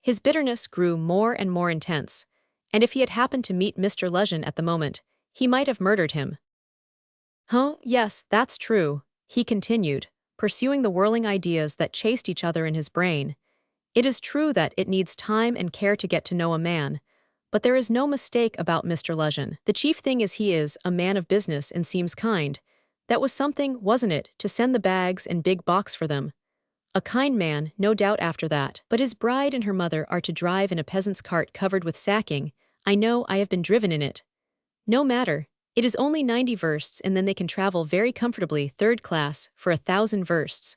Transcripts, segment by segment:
His bitterness grew more and more intense, and if he had happened to meet Mr. Luzhin at the moment, he might have murdered him. "Huh, yes, that's true," he continued, pursuing the whirling ideas that chased each other in his brain. "It is true that it needs time and care to get to know a man, but there is no mistake about Mr. Luzhin. The chief thing is he is a man of business and seems kind. That was something, wasn't it, to send the bags and big box for them? A kind man, no doubt after that. But his bride and her mother are to drive in a peasant's cart covered with sacking. I know, I have been driven in it. No matter. It is only 90 versts and then they can travel very comfortably third class for 1,000 versts.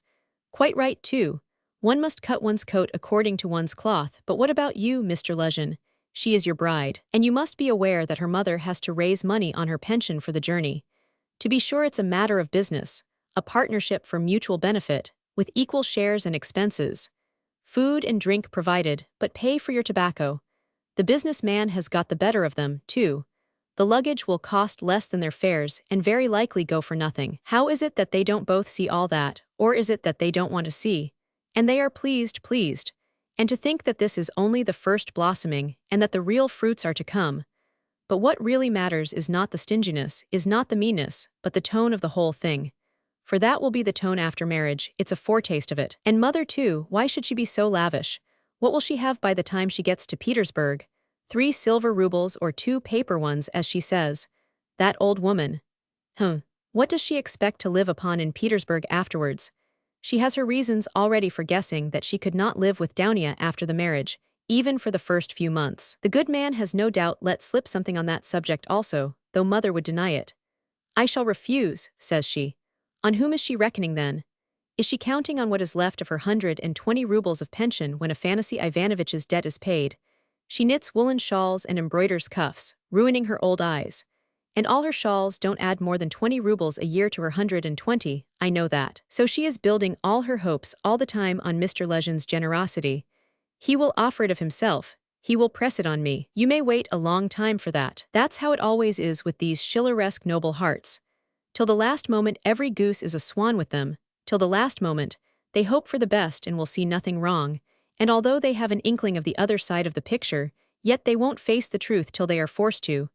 Quite right too. One must cut one's coat according to one's cloth. But what about you, Mr. Luzhin? She is your bride. And you must be aware that her mother has to raise money on her pension for the journey. To be sure, it's a matter of business, a partnership for mutual benefit, with equal shares and expenses. Food and drink provided, but pay for your tobacco. The businessman has got the better of them, too. The luggage will cost less than their fares and very likely go for nothing. How is it that they don't both see all that, or is it that they don't want to see? And they are pleased. And to think that this is only the first blossoming and that the real fruits are to come. But what really matters is not the stinginess, is not the meanness, but the tone of the whole thing. For that will be the tone after marriage, it's a foretaste of it. And mother too, why should she be so lavish? What will she have by the time she gets to Petersburg? 3 silver rubles or 2 paper ones, as she says. That old woman. What does she expect to live upon in Petersburg afterwards? She has her reasons already for guessing that she could not live with Dounia after the marriage, even for the first few months. The good man has no doubt let slip something on that subject also, though mother would deny it. I shall refuse, says she. On whom is she reckoning then? Is she counting on what is left of her 120 rubles of pension when Afanasy Ivanovich's debt is paid? She knits woolen shawls and embroiders cuffs, ruining her old eyes. And all her shawls don't add more than 20 rubles a year to her 120, I know that. So she is building all her hopes all the time on Mr. Luzhin's generosity. He will offer it of himself. He will press it on me. You may wait a long time for that. That's how it always is with these Schilleresque noble hearts. Till the last moment every goose is a swan with them. Till the last moment, they hope for the best and will see nothing wrong. And although they have an inkling of the other side of the picture, yet they won't face the truth till they are forced to.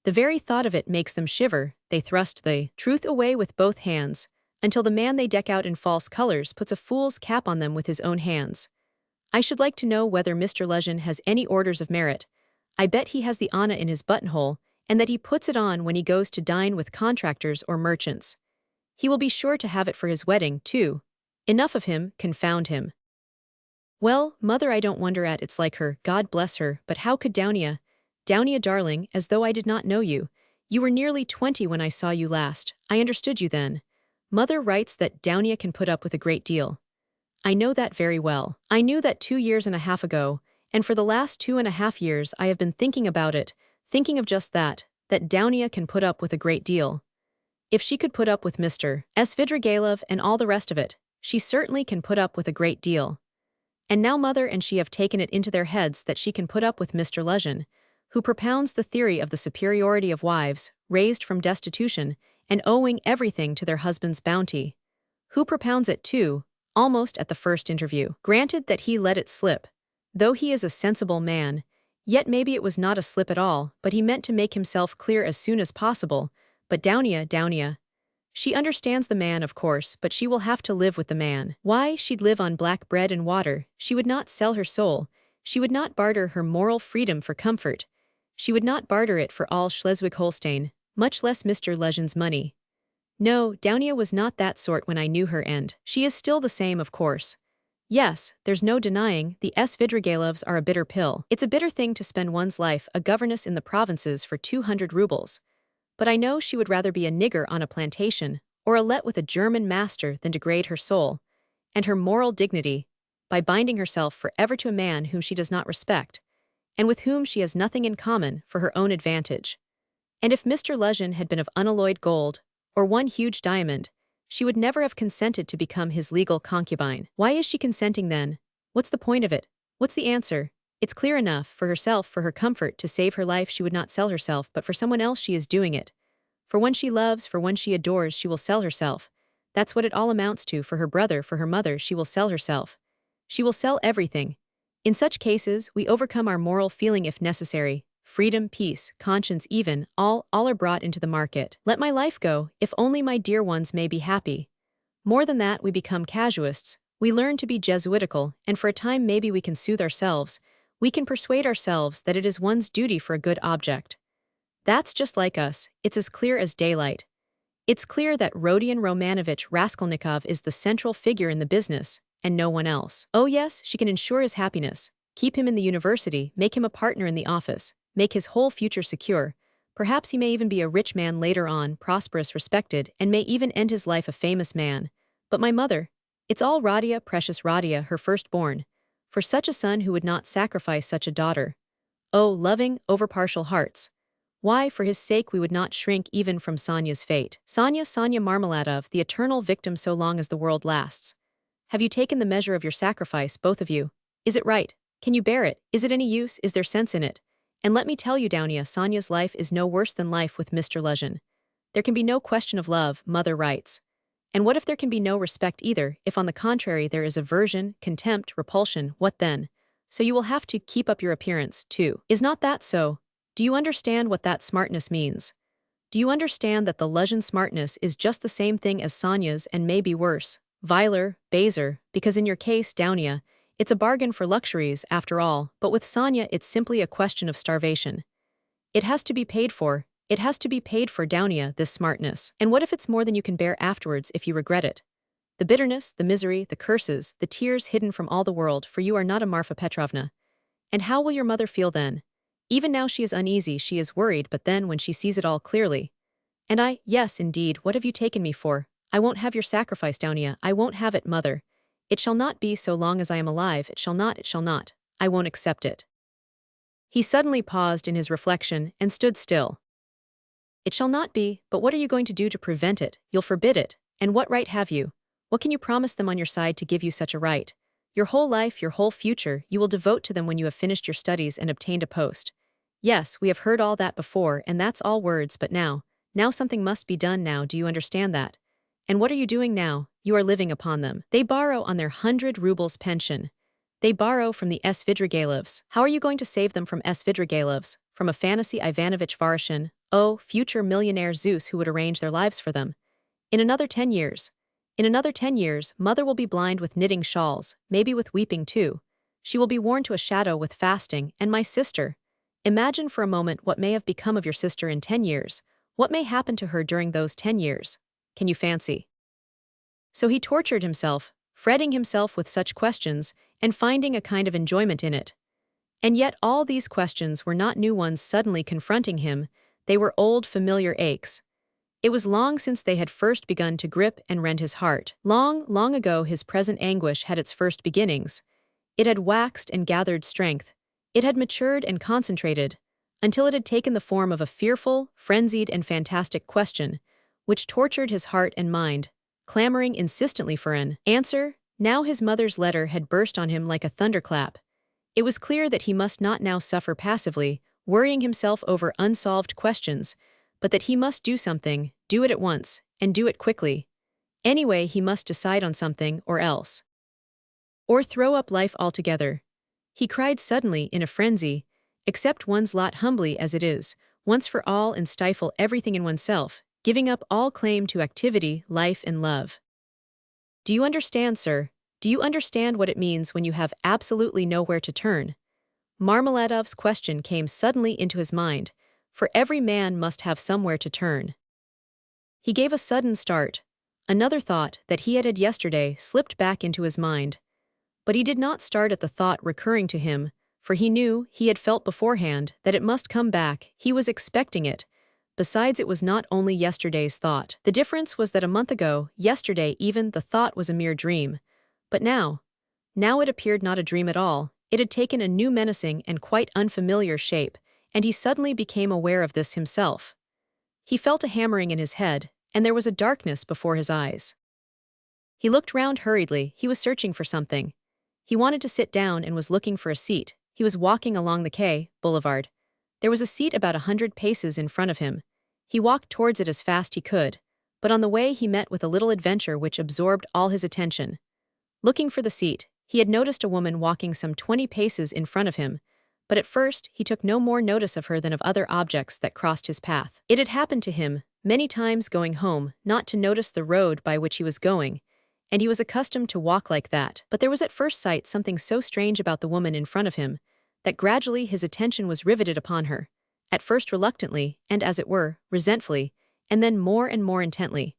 The very thought of it makes them shiver. They thrust the truth away with both hands, until the man they deck out in false colors puts a fool's cap on them with his own hands. I should like to know whether Mr. Luzhin has any orders of merit. I bet he has the Anna in his buttonhole, and that he puts it on when he goes to dine with contractors or merchants. He will be sure to have it for his wedding, too. Enough of him, confound him. Well, mother, I don't wonder at it's like her, God bless her, but how could Dounia? Dounia, darling, as though I did not know you. You were nearly 20 when I saw you last. I understood you then. Mother writes that Dounia can put up with a great deal. I know that very well. I knew that 2 years and a half ago, and for the last 2.5 years I have been thinking about it, thinking of just that Dounia can put up with a great deal. If she could put up with Mr. Svidrigailov and all the rest of it, she certainly can put up with a great deal. And now mother and she have taken it into their heads that she can put up with Mr. Luzhin, who propounds the theory of the superiority of wives, raised from destitution, and owing everything to their husband's bounty. Who propounds it, too, almost at the first interview. Granted that he let it slip. Though he is a sensible man, yet maybe it was not a slip at all, but he meant to make himself clear as soon as possible. But Dounia. She understands the man, of course, but she will have to live with the man. Why, she'd live on black bread and water. She would not sell her soul. She would not barter her moral freedom for comfort. She would not barter it for all Schleswig-Holstein, much less Mr. Luzhin's money. No, Dounia was not that sort when I knew her, and she is still the same, of course. Yes, there's no denying, the Svidrigailovs are a bitter pill. It's a bitter thing to spend one's life a governess in the provinces for 200 rubles. But I know she would rather be a nigger on a plantation, or a let with a German master than degrade her soul, and her moral dignity, by binding herself forever to a man whom she does not respect, and with whom she has nothing in common for her own advantage. And if Mr. Luzhin had been of unalloyed gold, or one huge diamond, she would never have consented to become his legal concubine. Why is she consenting then? What's the point of it? What's the answer? It's clear enough, for herself, for her comfort, to save her life she would not sell herself, but for someone else she is doing it. For one she loves, for one she adores, she will sell herself. That's what it all amounts to. For her brother, for her mother, she will sell herself. She will sell everything. In such cases, we overcome our moral feeling if necessary. Freedom, peace, conscience even, all are brought into the market. Let my life go, if only my dear ones may be happy. More than that, we become casuists. We learn to be Jesuitical, and for a time maybe we can soothe ourselves. We can persuade ourselves that it is one's duty for a good object. That's just like us, it's as clear as daylight. It's clear that Rodion Romanovich Raskolnikov is the central figure in the business, and no one else. Oh yes, she can ensure his happiness, keep him in the university, make him a partner in the office, make his whole future secure. Perhaps he may even be a rich man later on, prosperous, respected, and may even end his life a famous man. But my mother, it's all Radia, precious Radia, her firstborn. For such a son who would not sacrifice such a daughter. Oh, loving, overpartial hearts. Why, for his sake we would not shrink even from Sonya's fate. Sonya Marmeladov, the eternal victim so long as the world lasts. Have you taken the measure of your sacrifice, both of you? Is it right? Can you bear it? Is it any use? Is there sense in it? And let me tell you, Downia, Sonya's life is no worse than life with Mr. Luzhin. There can be no question of love, mother writes. And what if there can be no respect either, if on the contrary there is aversion, contempt, repulsion, what then? So you will have to keep up your appearance, too. Is not that so? Do you understand what that smartness means? Do you understand that the Luzhin smartness is just the same thing as Sonya's and maybe worse, viler, baser, because in your case, Downia, it's a bargain for luxuries after all, but with Sonya it's simply a question of starvation. It has to be paid for. It has to be paid for, Downia, this smartness. And what if it's more than you can bear afterwards if you regret it? The bitterness, the misery, the curses, the tears hidden from all the world, for you are not a Marfa Petrovna. And how will your mother feel then? Even now she is uneasy, she is worried, but then when she sees it all clearly. And I, yes, indeed, what have you taken me for? I won't have your sacrifice, Downia, I won't have it, mother. It shall not be so long as I am alive, it shall not. I won't accept it. He suddenly paused in his reflection and stood still. It shall not be, but what are you going to do to prevent it? You'll forbid it. And what right have you? What can you promise them on your side to give you such a right? Your whole life, your whole future, you will devote to them when you have finished your studies and obtained a post. Yes, we have heard all that before, and that's all words, but now something must be done now, do you understand that? And what are you doing now? You are living upon them. They borrow on their 100 rubles pension. They borrow from the Svidrigailevs. How are you going to save them from Svidrigailevs? From a fantasy Ivanovich Varshin? Oh, future millionaire Zeus who would arrange their lives for them. In another 10 years. In another 10 years, mother will be blind with knitting shawls, maybe with weeping too. She will be worn to a shadow with fasting, and my sister. Imagine for a moment what may have become of your sister in 10 years. What may happen to her during those 10 years? Can you fancy? So he tortured himself, fretting himself with such questions, and finding a kind of enjoyment in it. And yet all these questions were not new ones suddenly confronting him, they were old familiar aches. It was long since they had first begun to grip and rend his heart. Long, long ago his present anguish had its first beginnings. It had waxed and gathered strength. It had matured and concentrated, until it had taken the form of a fearful, frenzied and fantastic question, which tortured his heart and mind, clamoring insistently for an answer. Now his mother's letter had burst on him like a thunderclap. It was clear that he must not now suffer passively, worrying himself over unsolved questions, but that he must do something, do it at once, and do it quickly. Anyway, he must decide on something, or else. Or throw up life altogether. He cried suddenly, in a frenzy, accept one's lot humbly as it is, once for all, and stifle everything in oneself, giving up all claim to activity, life and love. Do you understand, sir? Do you understand what it means when you have absolutely nowhere to turn? Marmeladov's question came suddenly into his mind, for every man must have somewhere to turn. He gave a sudden start. Another thought that he had yesterday slipped back into his mind. But he did not start at the thought recurring to him, for he knew, he had felt beforehand, that it must come back, he was expecting it. Besides, it was not only yesterday's thought. The difference was that a month ago, yesterday even, the thought was a mere dream. But now it appeared not a dream at all, it had taken a new menacing and quite unfamiliar shape, and he suddenly became aware of this himself. He felt a hammering in his head, and there was a darkness before his eyes. He looked round hurriedly, he was searching for something. He wanted to sit down and was looking for a seat. He was walking along the quay, boulevard. There was a seat about 100 paces in front of him. He walked towards it as fast he could, but on the way he met with a little adventure which absorbed all his attention. Looking for the seat, He had noticed a woman walking some 20 paces in front of him, but at first he took no more notice of her than of other objects that crossed his path. It had happened to him, many times going home, not to notice the road by which he was going, and he was accustomed to walk like that. But there was at first sight something so strange about the woman in front of him, that gradually his attention was riveted upon her, at first reluctantly, and as it were, resentfully, and then more and more intently.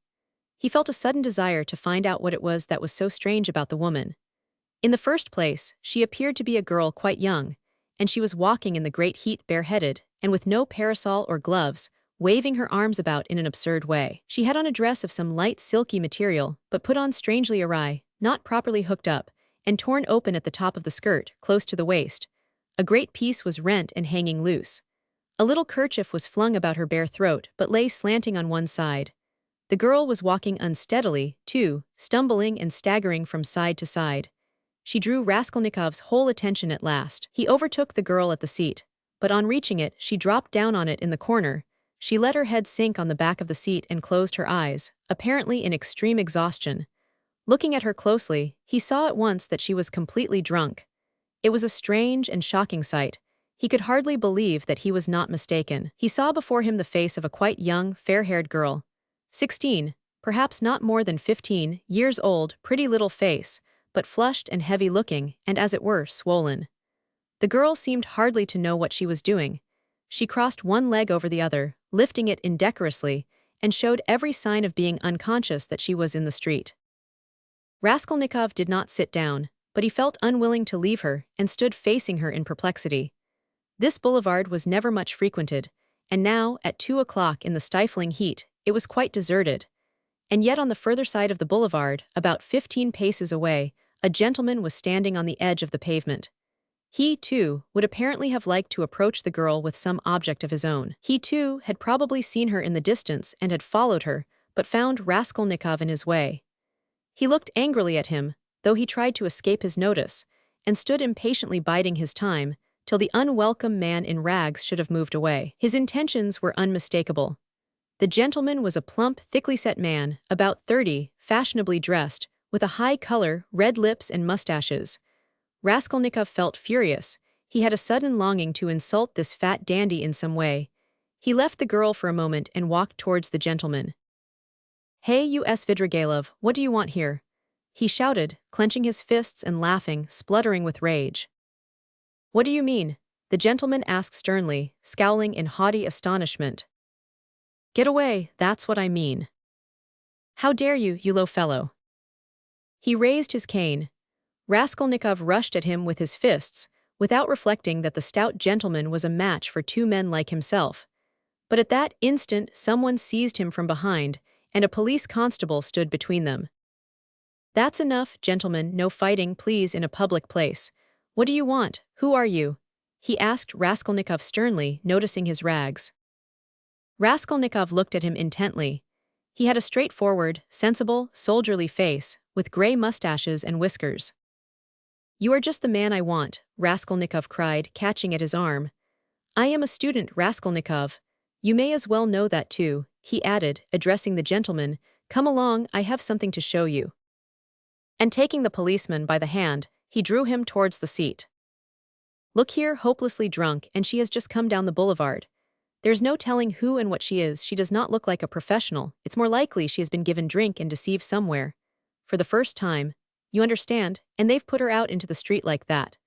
He felt a sudden desire to find out what it was that was so strange about the woman. In the first place, she appeared to be a girl quite young, and she was walking in the great heat bareheaded, and with no parasol or gloves, waving her arms about in an absurd way. She had on a dress of some light silky material, but put on strangely awry, not properly hooked up, and torn open at the top of the skirt, close to the waist. A great piece was rent and hanging loose. A little kerchief was flung about her bare throat, but lay slanting on one side. The girl was walking unsteadily, too, stumbling and staggering from side to side. She drew Raskolnikov's whole attention at last. He overtook the girl at the seat, but on reaching it, she dropped down on it in the corner. She let her head sink on the back of the seat and closed her eyes, apparently in extreme exhaustion. Looking at her closely, he saw at once that she was completely drunk. It was a strange and shocking sight. He could hardly believe that he was not mistaken. He saw before him the face of a quite young, fair-haired girl. 16, perhaps not more than 15, years old, pretty little face, but flushed and heavy-looking, and as it were, swollen. The girl seemed hardly to know what she was doing. She crossed one leg over the other, lifting it indecorously, and showed every sign of being unconscious that she was in the street. Raskolnikov did not sit down, but he felt unwilling to leave her and stood facing her in perplexity. This boulevard was never much frequented, and now, at 2 o'clock in the stifling heat, it was quite deserted. And yet on the further side of the boulevard, about 15 paces away, a gentleman was standing on the edge of the pavement. He, too, would apparently have liked to approach the girl with some object of his own. He, too, had probably seen her in the distance and had followed her, but found Raskolnikov in his way. He looked angrily at him, though he tried to escape his notice, and stood impatiently biding his time, till the unwelcome man in rags should have moved away. His intentions were unmistakable. The gentleman was a plump, thickly-set man, about 30, fashionably dressed, with a high color, red lips and mustaches. Raskolnikov felt furious. He had a sudden longing to insult this fat dandy in some way. He left the girl for a moment and walked towards the gentleman. "Hey, you Svidrigailov, what do you want here?" he shouted, clenching his fists and laughing, spluttering with rage. "What do you mean?" the gentleman asked sternly, scowling in haughty astonishment. "Get away, that's what I mean. How dare you, you low fellow?" He raised his cane. Raskolnikov rushed at him with his fists, without reflecting that the stout gentleman was a match for two men like himself. But at that instant someone seized him from behind, and a police constable stood between them. "That's enough, gentlemen, no fighting, please, in a public place. What do you want? Who are you?" he asked Raskolnikov sternly, noticing his rags. Raskolnikov looked at him intently. He had a straightforward, sensible, soldierly face, with grey mustaches and whiskers. "You are just the man I want," Raskolnikov cried, catching at his arm. "I am a student, Raskolnikov. You may as well know that too," he added, addressing the gentleman. "Come along, I have something to show you." And taking the policeman by the hand, he drew him towards the seat. "Look here, hopelessly drunk, and she has just come down the boulevard. There's no telling who and what she is. She does not look like a professional. It's more likely she has been given drink and deceived somewhere. For the first time. You understand? And they've put her out into the street like that.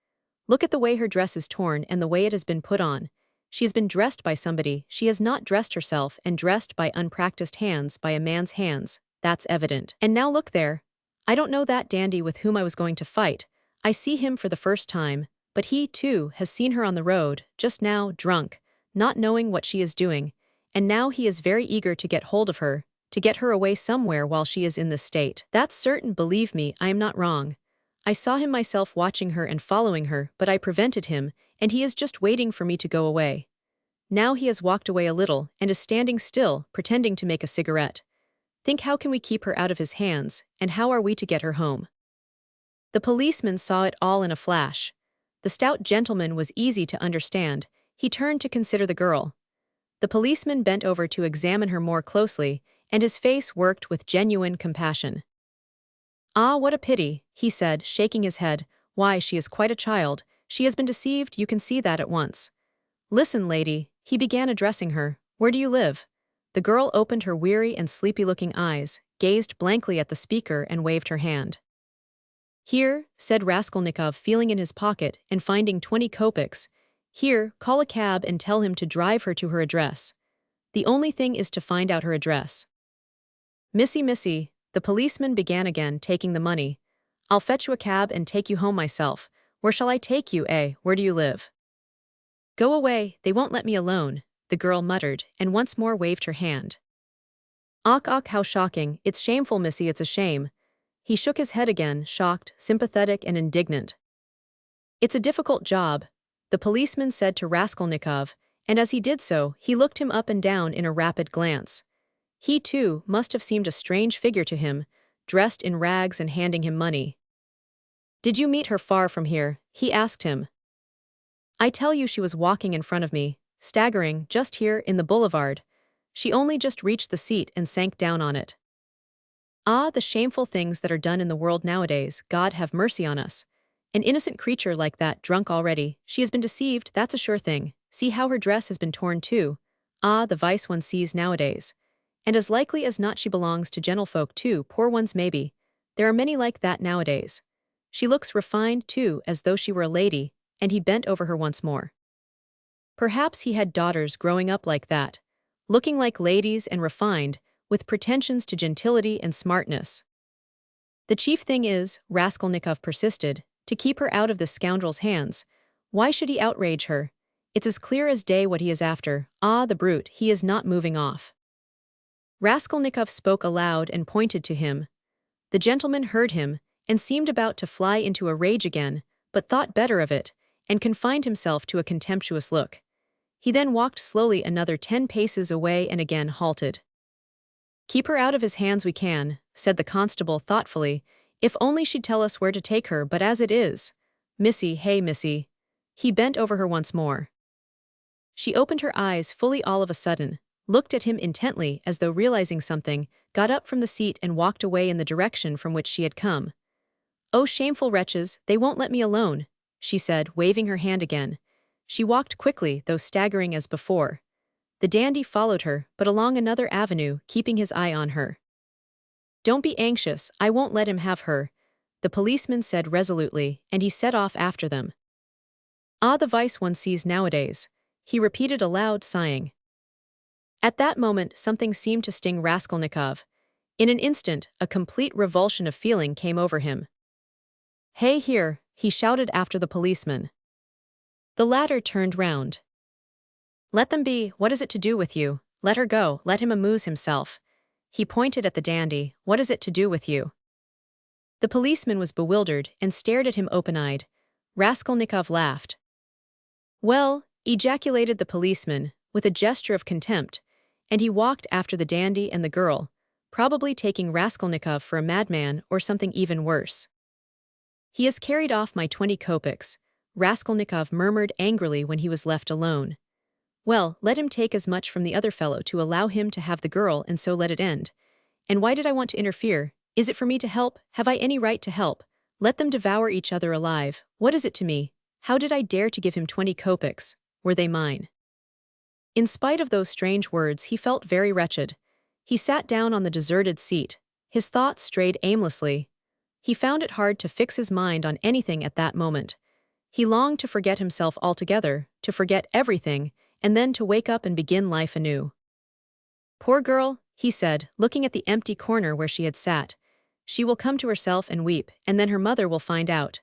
Look at the way her dress is torn and the way it has been put on. She has been dressed by somebody. She has not dressed herself, and dressed by unpracticed hands, by a man's hands. That's evident. And now look there. I don't know that dandy with whom I was going to fight. I see him for the first time, but he, too, has seen her on the road, just now, drunk, not knowing what she is doing, and now he is very eager to get hold of her, to get her away somewhere while she is in this state. That's certain, believe me, I am not wrong. I saw him myself watching her and following her, but I prevented him, and he is just waiting for me to go away. Now he has walked away a little, and is standing still, pretending to make a cigarette. Think, how can we keep her out of his hands, and how are we to get her home?" The policeman saw it all in a flash. The stout gentleman was easy to understand. He turned to consider the girl. The policeman bent over to examine her more closely, and his face worked with genuine compassion. Ah, what a pity, he said, shaking his head. Why, she is quite a child. She has been deceived, you can see that at once. Listen, lady, he began addressing her. Where do you live? The girl opened her weary and sleepy-looking eyes, gazed blankly at the speaker and waved her hand. Here, said Raskolnikov, feeling in his pocket and finding 20 kopecks. Here, call a cab and tell him to drive her to her address. The only thing is to find out her address. Missy, the policeman began again, taking the money. I'll fetch you a cab and take you home myself. Where shall I take you, eh? Where do you live? Go away, they won't let me alone, the girl muttered, and once more waved her hand. Och, how shocking, it's shameful, missy, it's a shame. He shook his head again, shocked, sympathetic and indignant. It's a difficult job, the policeman said to Raskolnikov, and as he did so, he looked him up and down in a rapid glance. He, too, must have seemed a strange figure to him, dressed in rags and handing him money. Did you meet her far from here? He asked him. I tell you she was walking in front of me, staggering, just here, in the boulevard. She only just reached the seat and sank down on it. Ah, the shameful things that are done in the world nowadays, God have mercy on us. An innocent creature like that, drunk already, she has been deceived, that's a sure thing. See how her dress has been torn too. Ah, the vice one sees nowadays. And as likely as not she belongs to gentlefolk too, poor ones maybe. There are many like that nowadays. She looks refined too, as though she were a lady, and he bent over her once more. Perhaps he had daughters growing up like that, looking like ladies and refined, with pretensions to gentility and smartness. The chief thing is, Raskolnikov persisted, to keep her out of this scoundrel's hands. Why should he outrage her? It's as clear as day what he is after. Ah, the brute, he is not moving off. Raskolnikov spoke aloud and pointed to him. The gentleman heard him, and seemed about to fly into a rage again, but thought better of it, and confined himself to a contemptuous look. He then walked slowly another 10 paces away and again halted. Keep her out of his hands we can, said the constable thoughtfully, if only she'd tell us where to take her, but as it is. Missy, hey missy. He bent over her once more. She opened her eyes fully all of a sudden, looked at him intently as though realizing something, got up from the seat and walked away in the direction from which she had come. Oh, shameful wretches, they won't let me alone, she said, waving her hand again. She walked quickly, though staggering as before. The dandy followed her, but along another avenue, keeping his eye on her. Don't be anxious, I won't let him have her, the policeman said resolutely, and he set off after them. Ah, the vice one sees nowadays, he repeated aloud, sighing. At that moment something seemed to sting Raskolnikov. In an instant, a complete revulsion of feeling came over him. Hey here, he shouted after the policeman. The latter turned round. Let them be, what is it to do with you? Let her go, let him amuse himself. He pointed at the dandy, what is it to do with you? The policeman was bewildered and stared at him open-eyed. Raskolnikov laughed. Well, ejaculated the policeman, with a gesture of contempt, and he walked after the dandy and the girl, probably taking Raskolnikov for a madman or something even worse. He has carried off my 20 kopecks, Raskolnikov murmured angrily when he was left alone. Well, let him take as much from the other fellow to allow him to have the girl and so let it end. And why did I want to interfere? Is it for me to help? Have I any right to help? Let them devour each other alive. What is it to me? How did I dare to give him 20 kopecks? Were they mine? In spite of those strange words, he felt very wretched. He sat down on the deserted seat. His thoughts strayed aimlessly. He found it hard to fix his mind on anything at that moment. He longed to forget himself altogether, to forget everything, and then to wake up and begin life anew. Poor girl, he said, looking at the empty corner where she had sat. She will come to herself and weep, and then her mother will find out.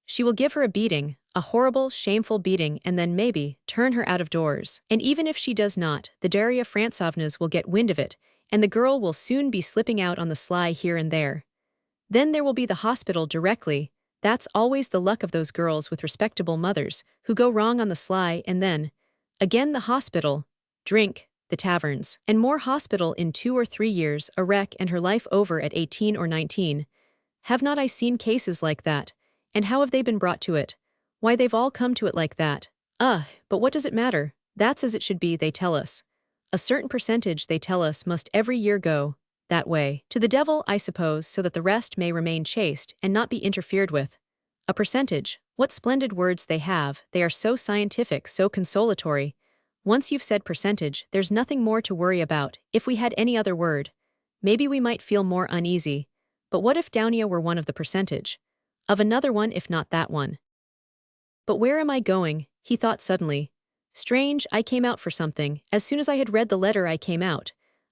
She will give her a beating, a horrible, shameful beating, and then maybe turn her out of doors. And even if she does not, the Darya Frantsovnas will get wind of it, and the girl will soon be slipping out on the sly here and there. Then there will be the hospital directly. That's always the luck of those girls with respectable mothers, who go wrong on the sly, and then, again the hospital, drink, the taverns, and more hospital in 2 or 3 years, a wreck and her life over at 18 or 19. Have not I seen cases like that? And how have they been brought to it? Why, they've all come to it like that. But what does it matter? That's as it should be, they tell us. A certain percentage, they tell us, must every year go. that way. To the devil, I suppose, so that the rest may remain chaste and not be interfered with. A percentage. What splendid words they have, they are so scientific, so consolatory. Once you've said percentage, there's nothing more to worry about. If we had any other word, maybe we might feel more uneasy. But what if Downia were one of the percentage? Of another one if not that one. But where am I going? He thought suddenly. Strange, I came out for something. As soon as I had read the letter I came out.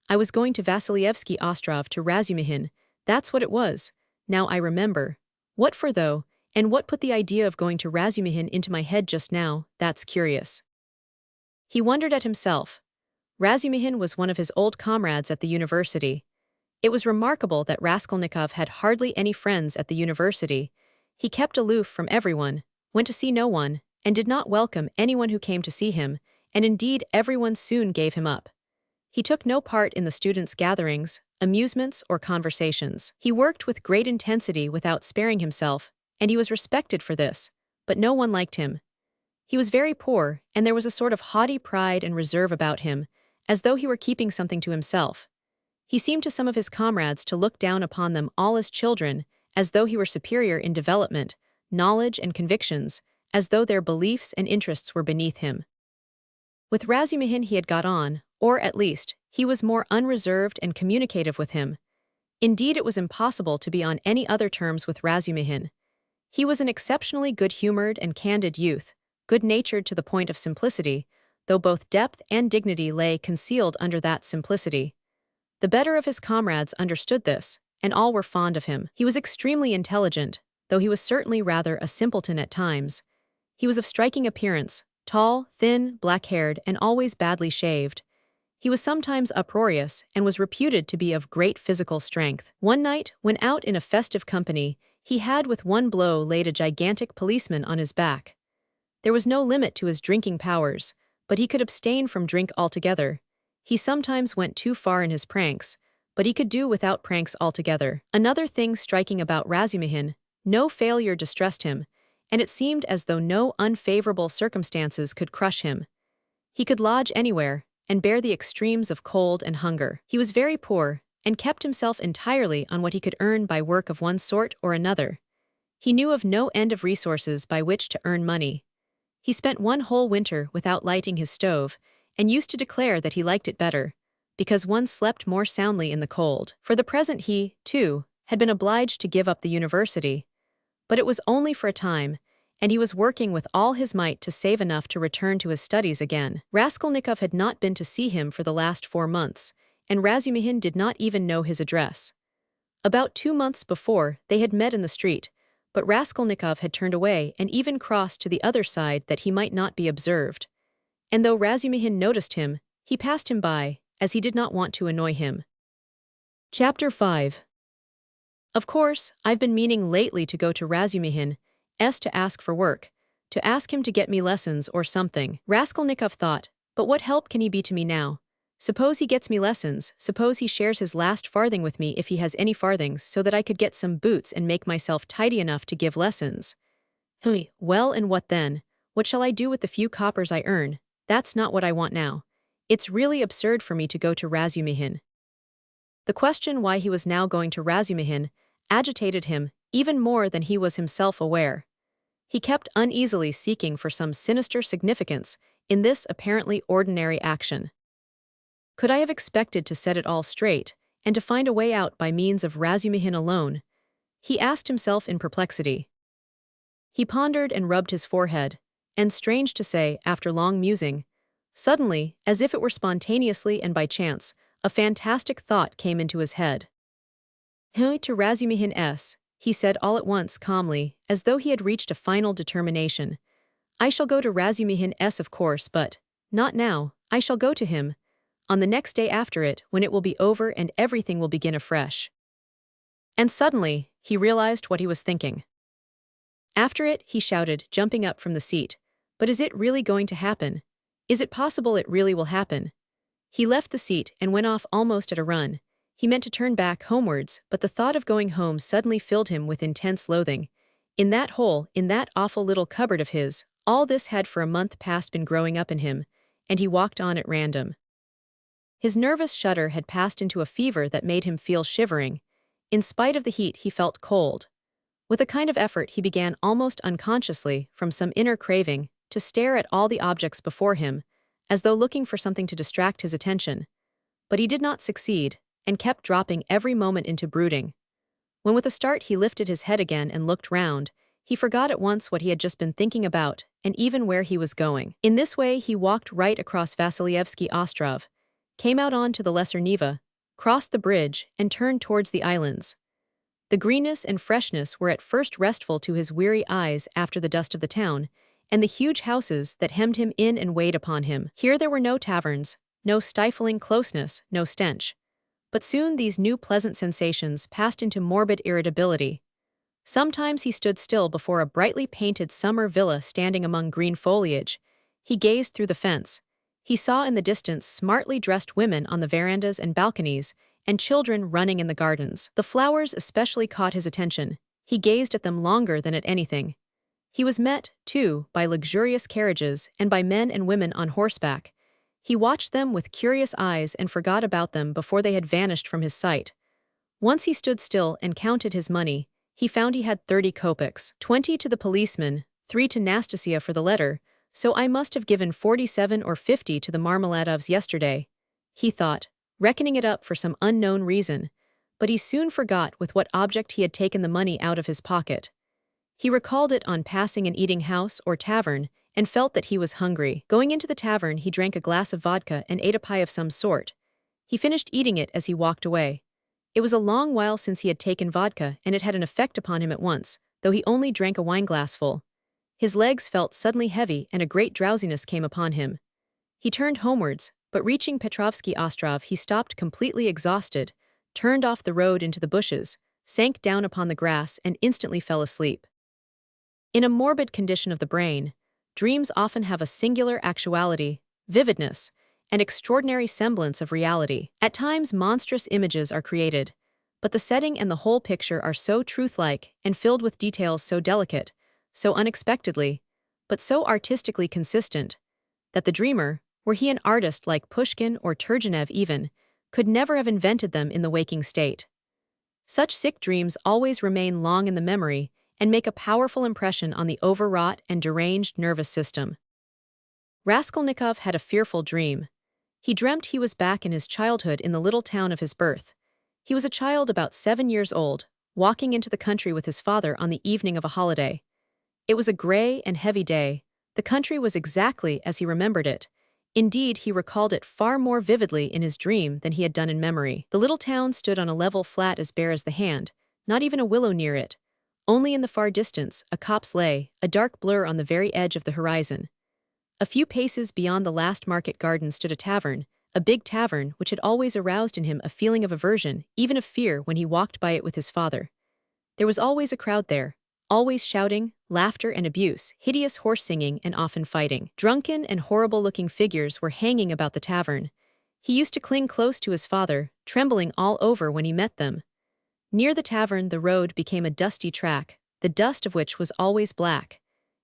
I was going to Vasilyevsky Ostrov to Razumihin. That's what it was. Now I remember. What for though? And what put the idea of going to Razumihin into my head just now? That's curious. He wondered at himself. Razumihin was one of his old comrades at the university. It was remarkable that Raskolnikov had hardly any friends at the university. He kept aloof from everyone, went to see no one, and did not welcome anyone who came to see him, and indeed everyone soon gave him up. He took no part in the students' gatherings, amusements, or conversations. He worked with great intensity without sparing himself, and he was respected for this, but no one liked him. He was very poor, and there was a sort of haughty pride and reserve about him, as though he were keeping something to himself. He seemed to some of his comrades to look down upon them all as children, as though he were superior in development, knowledge and convictions, as though their beliefs and interests were beneath him. With Razumihin he had got on, or at least, he was more unreserved and communicative with him. Indeed, it was impossible to be on any other terms with Razumihin. He was an exceptionally good-humored and candid youth, good-natured to the point of simplicity, though both depth and dignity lay concealed under that simplicity. The better of his comrades understood this, and all were fond of him. He was extremely intelligent, though he was certainly rather a simpleton at times. He was of striking appearance, tall, thin, black-haired, and always badly shaved. He was sometimes uproarious and was reputed to be of great physical strength. One night, when out in a festive company, he had with one blow laid a gigantic policeman on his back. There was no limit to his drinking powers, but he could abstain from drink altogether. He sometimes went too far in his pranks, but he could do without pranks altogether. Another thing striking about Razumihin, no failure distressed him, and it seemed as though no unfavorable circumstances could crush him. He could lodge anywhere, and bear the extremes of cold and hunger. He was very poor, and kept himself entirely on what he could earn by work of one sort or another. He knew of no end of resources by which to earn money. He spent one whole winter without lighting his stove, and used to declare that he liked it better, because one slept more soundly in the cold. For the present he, too, had been obliged to give up the university. But it was only for a time, and he was working with all his might to save enough to return to his studies again. Raskolnikov had not been to see him for the last 4 months, and Razumihin did not even know his address. About 2 months before, they had met in the street, but Raskolnikov had turned away and even crossed to the other side that he might not be observed. And though Razumihin noticed him, he passed him by, as he did not want to annoy him. Chapter 5. Of course, I've been meaning lately to go to Razumihin, to ask for work, to ask him to get me lessons or something. Raskolnikov thought, but what help can he be to me now? Suppose he gets me lessons, suppose he shares his last farthing with me if he has any farthings, so that I could get some boots and make myself tidy enough to give lessons. Well, and what then? What shall I do with the few coppers I earn? That's not what I want now. It's really absurd for me to go to Razumihin. The question why he was now going to Razumihin agitated him even more than he was himself aware. He kept uneasily seeking for some sinister significance in this apparently ordinary action. Could I have expected to set it all straight, and to find a way out by means of Razumihin alone? He asked himself in perplexity. He pondered and rubbed his forehead, and strange to say, after long musing, suddenly, as if it were spontaneously and by chance, a fantastic thought came into his head. To Razumihin S, he said all at once calmly, as though he had reached a final determination. I shall go to Razumihin S, of course, but not now. I shall go to him on the next day after it, when it will be over and everything will begin afresh. And suddenly, he realized what he was thinking. After it, he shouted, jumping up from the seat, but is it really going to happen? Is it possible it really will happen? He left the seat and went off almost at a run. He meant to turn back homewards, but the thought of going home suddenly filled him with intense loathing. In that hole, in that awful little cupboard of his, all this had for a month past been growing up in him, and he walked on at random. His nervous shudder had passed into a fever that made him feel shivering. In spite of the heat, he felt cold. With a kind of effort, he began almost unconsciously, from some inner craving, to stare at all the objects before him, as though looking for something to distract his attention. But he did not succeed, and kept dropping every moment into brooding. When with a start he lifted his head again and looked round, he forgot at once what he had just been thinking about, and even where he was going. In this way he walked right across Vasilyevsky Ostrov, came out on to the Lesser Neva, crossed the bridge, and turned towards the islands. The greenness and freshness were at first restful to his weary eyes after the dust of the town, and the huge houses that hemmed him in and weighed upon him. Here there were no taverns, no stifling closeness, no stench. But soon these new pleasant sensations passed into morbid irritability. Sometimes he stood still before a brightly painted summer villa standing among green foliage. He gazed through the fence. He saw in the distance smartly dressed women on the verandas and balconies, and children running in the gardens. The flowers especially caught his attention. He gazed at them longer than at anything. He was met, too, by luxurious carriages and by men and women on horseback. He watched them with curious eyes and forgot about them before they had vanished from his sight. Once he stood still and counted his money. He found he had 30 kopecks, 20 to the policeman, 3 to Nastasia for the letter, so I must have given 47 or 50 to the Marmeladovs yesterday, he thought, reckoning it up for some unknown reason, but he soon forgot with what object he had taken the money out of his pocket. He recalled it on passing an eating house or tavern, and felt that he was hungry. Going into the tavern, he drank a glass of vodka and ate a pie of some sort. He finished eating it as he walked away. It was a long while since he had taken vodka, and it had an effect upon him at once, though he only drank a wineglassful. His legs felt suddenly heavy, and a great drowsiness came upon him. He turned homewards, but reaching Petrovsky Ostrov, he stopped completely exhausted, turned off the road into the bushes, sank down upon the grass, and instantly fell asleep. In a morbid condition of the brain, dreams often have a singular actuality, vividness, and extraordinary semblance of reality. At times monstrous images are created, but the setting and the whole picture are so truth-like and filled with details so delicate, so unexpectedly, but so artistically consistent, that the dreamer, were he an artist like Pushkin or Turgenev even, could never have invented them in the waking state. Such sick dreams always remain long in the memory and make a powerful impression on the overwrought and deranged nervous system. Raskolnikov had a fearful dream. He dreamt he was back in his childhood in the little town of his birth. He was a child about 7 years old, walking into the country with his father on the evening of a holiday. It was a gray and heavy day. The country was exactly as he remembered it. Indeed, he recalled it far more vividly in his dream than he had done in memory. The little town stood on a level flat as bare as the hand, not even a willow near it. Only in the far distance, a copse lay, a dark blur on the very edge of the horizon. A few paces beyond the last market garden stood a tavern, a big tavern which had always aroused in him a feeling of aversion, even of fear, when he walked by it with his father. There was always a crowd there, always shouting, laughter and abuse, hideous horse singing and often fighting. Drunken and horrible-looking figures were hanging about the tavern. He used to cling close to his father, trembling all over when he met them. Near the tavern the road became a dusty track, the dust of which was always black.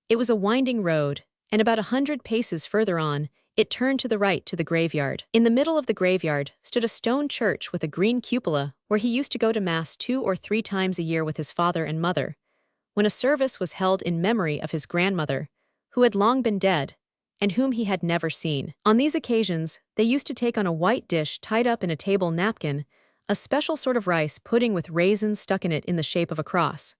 It was a winding road, and about 100 paces further on, it turned to the right to the graveyard. In the middle of the graveyard stood a stone church with a green cupola, where he used to go to Mass 2 or 3 times a year with his father and mother, when a service was held in memory of his grandmother, who had long been dead, and whom he had never seen. On these occasions, they used to take on a white dish tied up in a table napkin, a special sort of rice pudding with raisins stuck in it in the shape of a cross.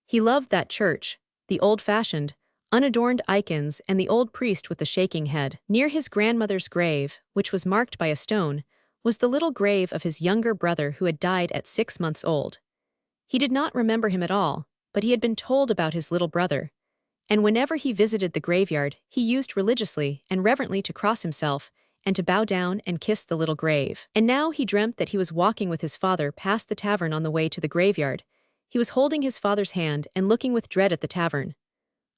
He loved that church, the old-fashioned, unadorned icons and the old priest with the shaking head. Near his grandmother's grave, which was marked by a stone, was the little grave of his younger brother who had died at 6 months old. He did not remember him at all, but he had been told about his little brother, and whenever he visited the graveyard, he used religiously and reverently to cross himself and to bow down and kiss the little grave. And now he dreamt that he was walking with his father past the tavern on the way to the graveyard. He was holding his father's hand and looking with dread at the tavern.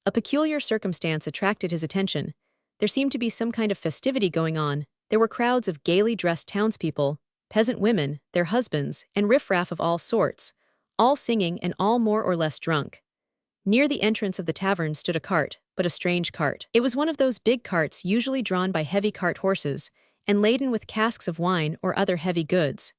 A peculiar circumstance attracted his attention. There seemed to be some kind of festivity going on. There were crowds of gaily dressed townspeople, peasant women, their husbands, and riffraff of all sorts, all singing and all more or less drunk. Near the entrance of the tavern stood a cart, but a strange cart. It was one of those big carts usually drawn by heavy cart horses, and laden with casks of wine or other heavy goods.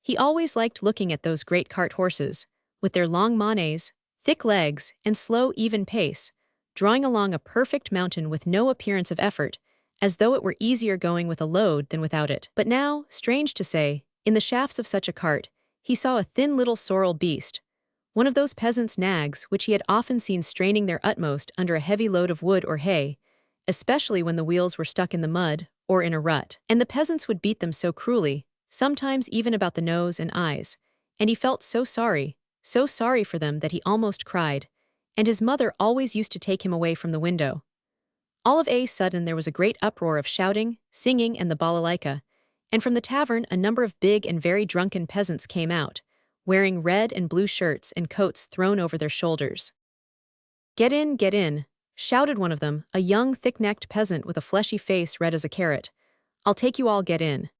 He always liked looking at those great cart horses, with their long manets, thick legs, and slow, even pace, drawing along a perfect mountain with no appearance of effort, as though it were easier going with a load than without it. But now, strange to say, in the shafts of such a cart, he saw a thin little sorrel beast, one of those peasants' nags which he had often seen straining their utmost under a heavy load of wood or hay, especially when the wheels were stuck in the mud or in a rut. And the peasants would beat them so cruelly, sometimes even about the nose and eyes, and he felt so sorry for them that he almost cried, and his mother always used to take him away from the window. All of a sudden there was a great uproar of shouting, singing, and the balalaika, and from the tavern a number of big and very drunken peasants came out, wearing red and blue shirts and coats thrown over their shoulders. Get in," shouted one of them, a young, thick-necked peasant with a fleshy face red as a carrot. "I'll take you all, get in."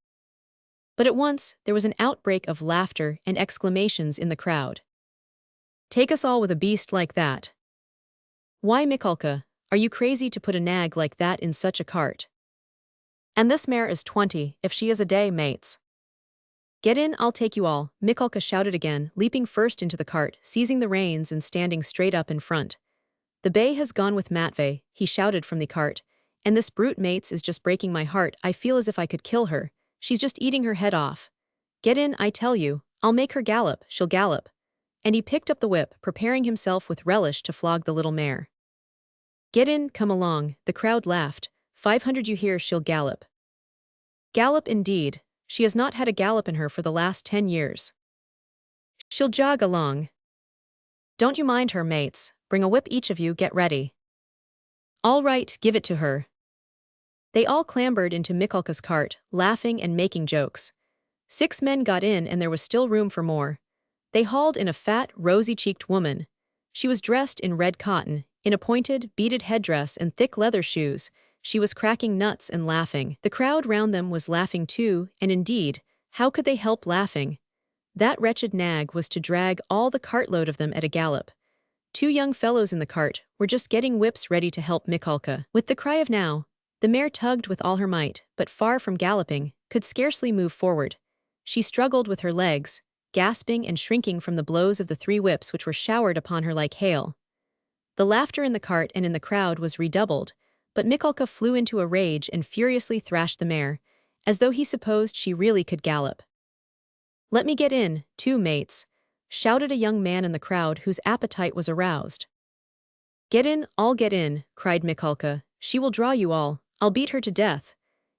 But at once there was an outbreak of laughter and exclamations in the crowd. "Take us all with a beast like that? Why, Mikolka, are you crazy to put a nag like that in such a cart? And this mare is 20, if she is a day, mates. Get in, I'll take you all," Mikolka shouted again, leaping first into the cart, seizing the reins and standing straight up in front. "The bay has gone with Matvey," he shouted from the cart, "and this brute mates is just breaking my heart. I feel as if I could kill her. She's just eating her head off. Get in, I tell you, I'll make her gallop, she'll gallop." And he picked up the whip, preparing himself with relish to flog the little mare. "Get in, come along," the crowd laughed. 500 you hear, she'll gallop. Gallop indeed, she has not had a gallop in her for the last 10 years. She'll jog along. Don't you mind her, mates, bring a whip each of you, get ready. All right, give it to her. They all clambered into Mikolka's cart, laughing and making jokes. 6 men got in and there was still room for more. They hauled in a fat, rosy-cheeked woman. She was dressed in red cotton, in a pointed, beaded headdress and thick leather shoes. She was cracking nuts and laughing. The crowd round them was laughing too, and indeed, how could they help laughing? That wretched nag was to drag all the cartload of them at a gallop. 2 young fellows in the cart were just getting whips ready to help Mikolka. With the cry of now, the mare tugged with all her might, but far from galloping, could scarcely move forward. She struggled with her legs, gasping and shrinking from the blows of the 3 whips which were showered upon her like hail. The laughter in the cart and in the crowd was redoubled, but Mikolka flew into a rage and furiously thrashed the mare, as though he supposed she really could gallop. "Let me get in, too, mates," shouted a young man in the crowd whose appetite was aroused. "Get in, all get in," cried Mikolka. "She will draw you all, I'll beat her to death."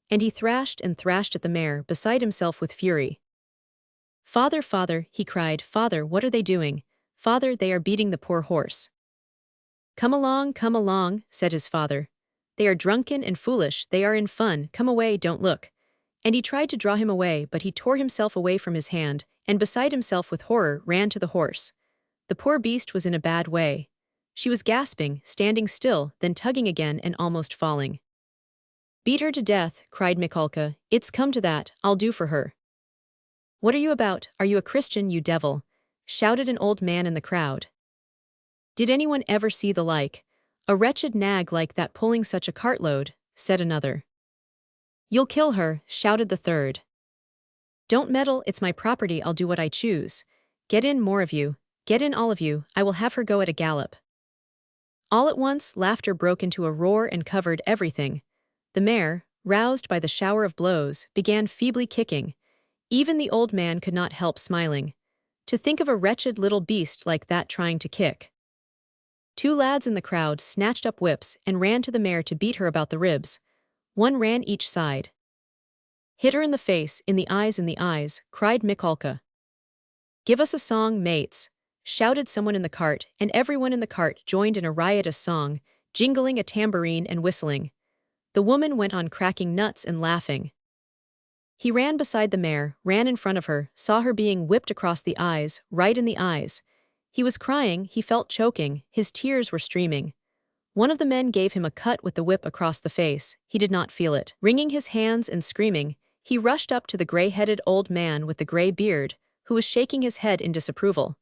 And he thrashed and thrashed at the mare, beside himself with fury. "Father, father," he cried, "father, what are they doing? Father, they are beating the poor horse." Come along," said his father. "They are drunken and foolish, they are in fun, come away, don't look." And he tried to draw him away, but he tore himself away from his hand, and beside himself with horror ran to the horse. The poor beast was in a bad way. She was gasping, standing still, then tugging again and almost falling. "Beat her to death," cried Mikolka. "It's come to that, I'll do for her." "What are you about? Are you a Christian, you devil?" shouted an old man in the crowd. "Did anyone ever see the like? A wretched nag like that pulling such a cartload," said another. "You'll kill her," shouted the third. "Don't meddle, it's my property, I'll do what I choose. Get in, more of you. Get in, all of you, I will have her go at a gallop." All at once, laughter broke into a roar and covered everything. The mare, roused by the shower of blows, began feebly kicking. Even the old man could not help smiling. To think of a wretched little beast like that trying to kick. 2 lads in the crowd snatched up whips and ran to the mare to beat her about the ribs. 1 ran each side. "Hit her in the face, in the eyes," cried Mikolka. "Give us a song, mates," shouted someone in the cart, and everyone in the cart joined in a riotous song, jingling a tambourine and whistling. The woman went on cracking nuts and laughing. He ran beside the mare, ran in front of her, saw her being whipped across the eyes, right in the eyes. He was crying, he felt choking, his tears were streaming. One of the men gave him a cut with the whip across the face, he did not feel it. Wringing his hands and screaming, he rushed up to the gray-headed old man with the gray beard, who was shaking his head in disapproval.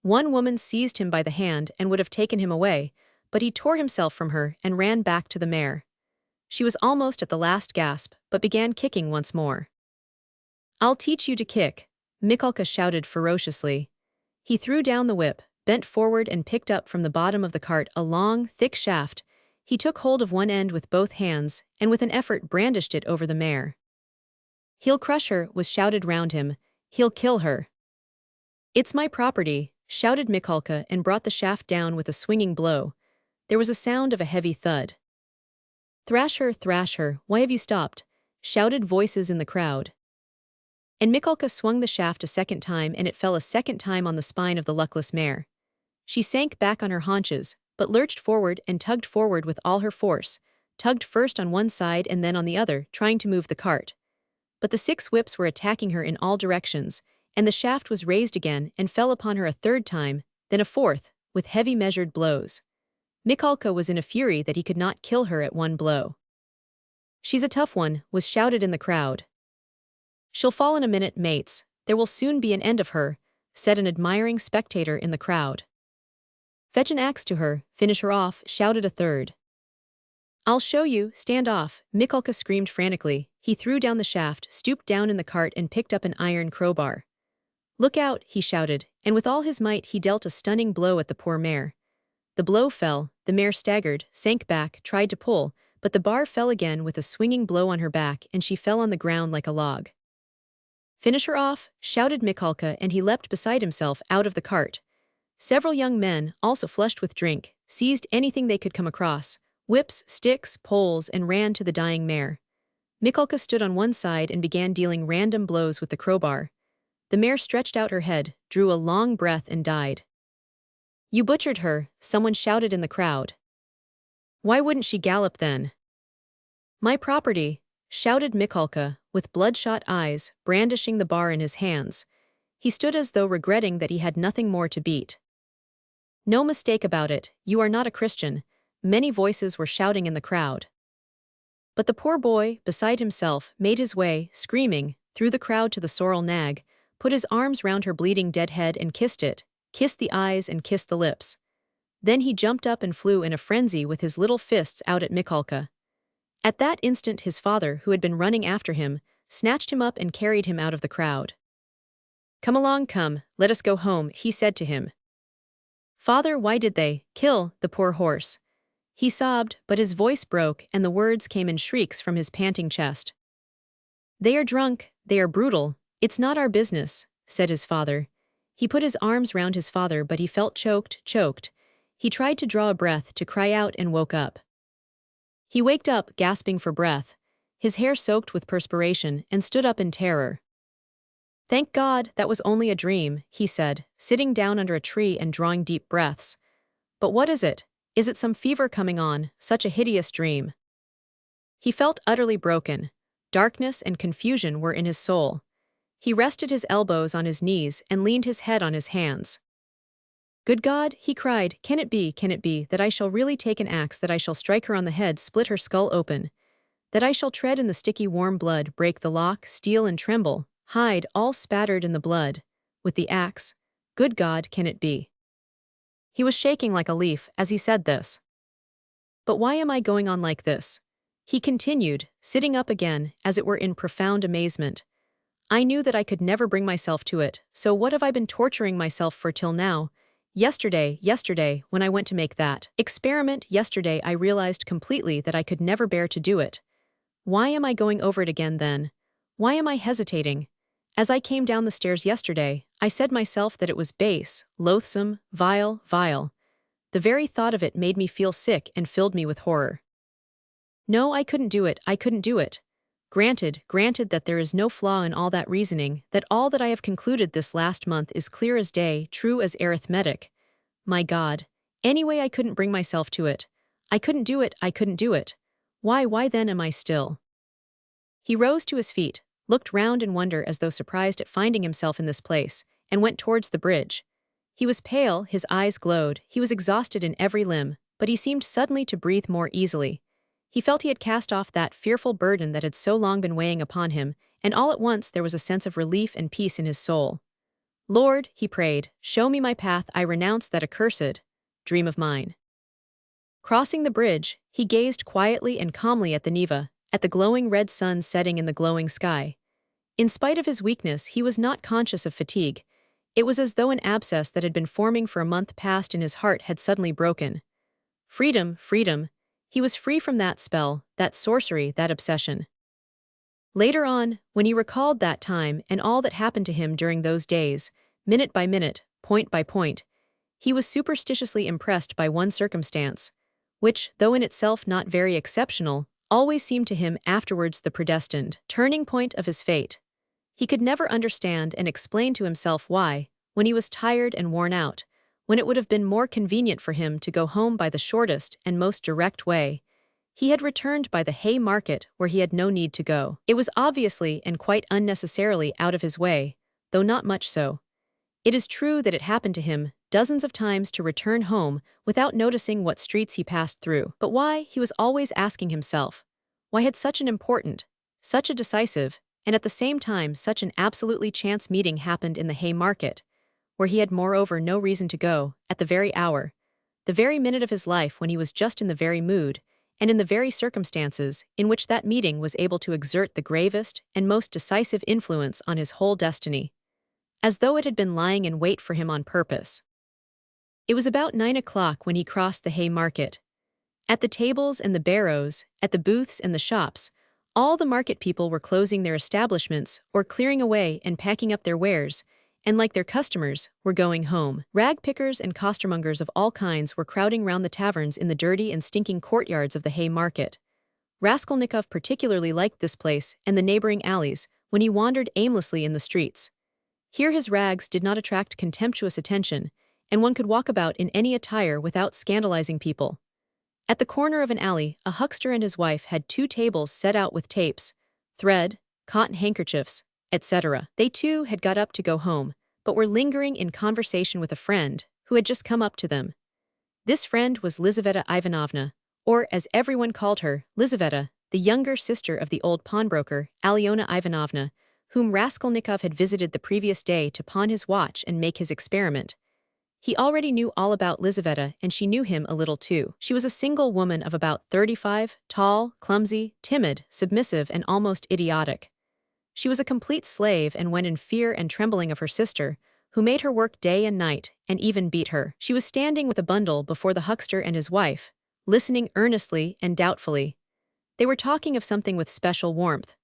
One woman seized him by the hand and would have taken him away, but he tore himself from her and ran back to the mare. She was almost at the last gasp, but began kicking once more. "I'll teach you to kick," Mikulka shouted ferociously. He threw down the whip, bent forward and picked up from the bottom of the cart a long, thick shaft. He took hold of one end with both hands, and with an effort brandished it over the mare. "He'll crush her," was shouted round him. "He'll kill her." "It's my property," shouted Mikulka and brought the shaft down with a swinging blow. There was a sound of a heavy thud. Thrash her, why have you stopped?" shouted voices in the crowd. And Mikulka swung the shaft a second time and it fell a second time on the spine of the luckless mare. She sank back on her haunches, but lurched forward and tugged forward with all her force, tugged first on one side and then on the other, trying to move the cart. But the 6 whips were attacking her in all directions, and the shaft was raised again and fell upon her a third time, then a fourth, with heavy measured blows. Mikulka was in a fury that he could not kill her at one blow. "She's a tough one," was shouted in the crowd. "She'll fall in a minute, mates. There will soon be an end of her," said an admiring spectator in the crowd. "Fetch an axe to her, finish her off," shouted a third. "I'll show you, stand off," Mikulka screamed frantically. He threw down the shaft, stooped down in the cart and picked up an iron crowbar. "Look out," he shouted, and with all his might he dealt a stunning blow at the poor mare. The blow fell, the mare staggered, sank back, tried to pull, but the bar fell again with a swinging blow on her back and she fell on the ground like a log. "Finish her off," shouted Mikulka and he leapt beside himself out of the cart. Several young men, also flushed with drink, seized anything they could come across, whips, sticks, poles, and ran to the dying mare. Mikulka stood on one side and began dealing random blows with the crowbar. The mare stretched out her head, drew a long breath and died. "You butchered her," someone shouted in the crowd. "Why wouldn't she gallop then?" "My property," shouted Mikulka, with bloodshot eyes, brandishing the bar in his hands. He stood as though regretting that he had nothing more to beat. "No mistake about it, you are not a Christian," many voices were shouting in the crowd. But the poor boy, beside himself, made his way, screaming, through the crowd to the sorrel nag, put his arms round her bleeding dead head and kissed it, kissed the eyes and kissed the lips. Then he jumped up and flew in a frenzy with his little fists out at Mikulka. At that instant his father, who had been running after him, snatched him up and carried him out of the crowd. "Come along, come, let us go home," he said to him. "Father, why did they kill the poor horse?" He sobbed, but his voice broke and the words came in shrieks from his panting chest. "They are drunk, they are brutal, it's not our business," said his father. He put his arms round his father but he felt choked. He tried to draw a breath, to cry out and woke up. He waked up, gasping for breath, his hair soaked with perspiration, and stood up in terror. "Thank God, that was only a dream," he said, sitting down under a tree and drawing deep breaths. "But what is it? Is it some fever coming on, such a hideous dream?" He felt utterly broken. Darkness and confusion were in his soul. He rested his elbows on his knees and leaned his head on his hands. "Good God," he cried, can it be, that I shall really take an axe, that I shall strike her on the head, split her skull open, that I shall tread in the sticky warm blood, break the lock, steal and tremble, hide, all spattered in the blood, with the axe? Good God, can it be?" He was shaking like a leaf as he said this. "But why am I going on like this?" he continued, sitting up again, as it were in profound amazement. "I knew that I could never bring myself to it, so what have I been torturing myself for till now? Yesterday, when I went to make that experiment yesterday, I realized completely that I could never bear to do it. Why am I going over it again then? Why am I hesitating? As I came down the stairs yesterday, I said myself that it was base, loathsome, vile. The very thought of it made me feel sick and filled me with horror. No, I couldn't do it. Granted that there is no flaw in all that reasoning, that all that I have concluded this last month is clear as day, true as arithmetic. My God. Anyway, I couldn't bring myself to it. I couldn't do it. Why then am I still?" He rose to his feet, looked round in wonder as though surprised at finding himself in this place, and went towards the bridge. He was pale, his eyes glowed, he was exhausted in every limb, but he seemed suddenly to breathe more easily. He felt he had cast off that fearful burden that had so long been weighing upon him, and all at once there was a sense of relief and peace in his soul. "Lord," he prayed, "show me my path, I renounce that accursed dream of mine." Crossing the bridge, he gazed quietly and calmly at the Neva, at the glowing red sun setting in the glowing sky. In spite of his weakness, he was not conscious of fatigue. It was as though an abscess that had been forming for a month past in his heart had suddenly broken. Freedom, freedom. He was free from that spell, that sorcery, that obsession. Later on, when he recalled that time and all that happened to him during those days, minute by minute, point by point, he was superstitiously impressed by one circumstance, which, though in itself not very exceptional, always seemed to him afterwards the predestined turning point of his fate. He could never understand and explain to himself why, when he was tired and worn out, when it would have been more convenient for him to go home by the shortest and most direct way, he had returned by the hay market where he had no need to go. It was obviously and quite unnecessarily out of his way, though not much so. It is true that it happened to him dozens of times to return home without noticing what streets he passed through. But why, he was always asking himself. Why had such an important, such a decisive, and at the same time such an absolutely chance meeting happened in the hay market, where he had moreover no reason to go, at the very hour, the very minute of his life when he was just in the very mood, and in the very circumstances in which that meeting was able to exert the gravest and most decisive influence on his whole destiny, as though it had been lying in wait for him on purpose. It was about 9 o'clock when he crossed the hay market. At the tables and the barrows, at the booths and the shops, all the market people were closing their establishments or clearing away and packing up their wares, and like their customers, were going home. Rag pickers and costermongers of all kinds were crowding round the taverns in the dirty and stinking courtyards of the hay market. Raskolnikov particularly liked this place and the neighboring alleys when he wandered aimlessly in the streets. Here his rags did not attract contemptuous attention, and one could walk about in any attire without scandalizing people. At the corner of an alley, a huckster and his wife had 2 tables set out with tapes, thread, cotton handkerchiefs, etc. They too had got up to go home, but were lingering in conversation with a friend who had just come up to them. This friend was Lizaveta Ivanovna, or as everyone called her, Lizaveta, the younger sister of the old pawnbroker, Alyona Ivanovna, whom Raskolnikov had visited the previous day to pawn his watch and make his experiment. He already knew all about Lizaveta, and she knew him a little too. She was a single woman of about 35, tall, clumsy, timid, submissive, and almost idiotic. She was a complete slave and went in fear and trembling of her sister, who made her work day and night, and even beat her. She was standing with a bundle before the huckster and his wife, listening earnestly and doubtfully. They were talking of something with special warmth.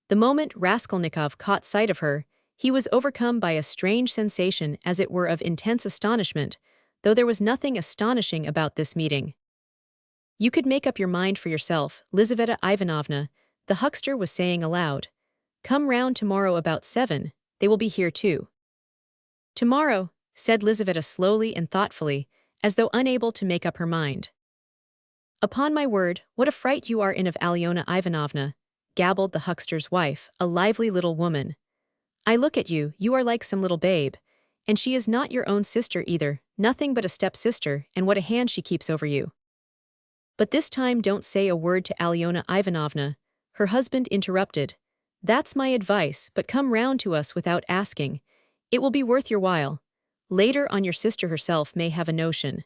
The moment Raskolnikov caught sight of her, he was overcome by a strange sensation as it were of intense astonishment, though there was nothing astonishing about this meeting. "You could make up your mind for yourself, Lizaveta Ivanovna," the huckster was saying aloud. "Come round tomorrow about 7, they will be here too." "Tomorrow," said Lizaveta slowly and thoughtfully, as though unable to make up her mind. "Upon my word, what a fright you are in of Alyona Ivanovna," gabbled the huckster's wife, a lively little woman. "I look at you, you are like some little babe. And she is not your own sister either, nothing but a step-sister, and what a hand she keeps over you." "But this time don't say a word to Alyona Ivanovna," her husband interrupted. "That's my advice, but come round to us without asking. It will be worth your while. Later on your sister herself may have a notion."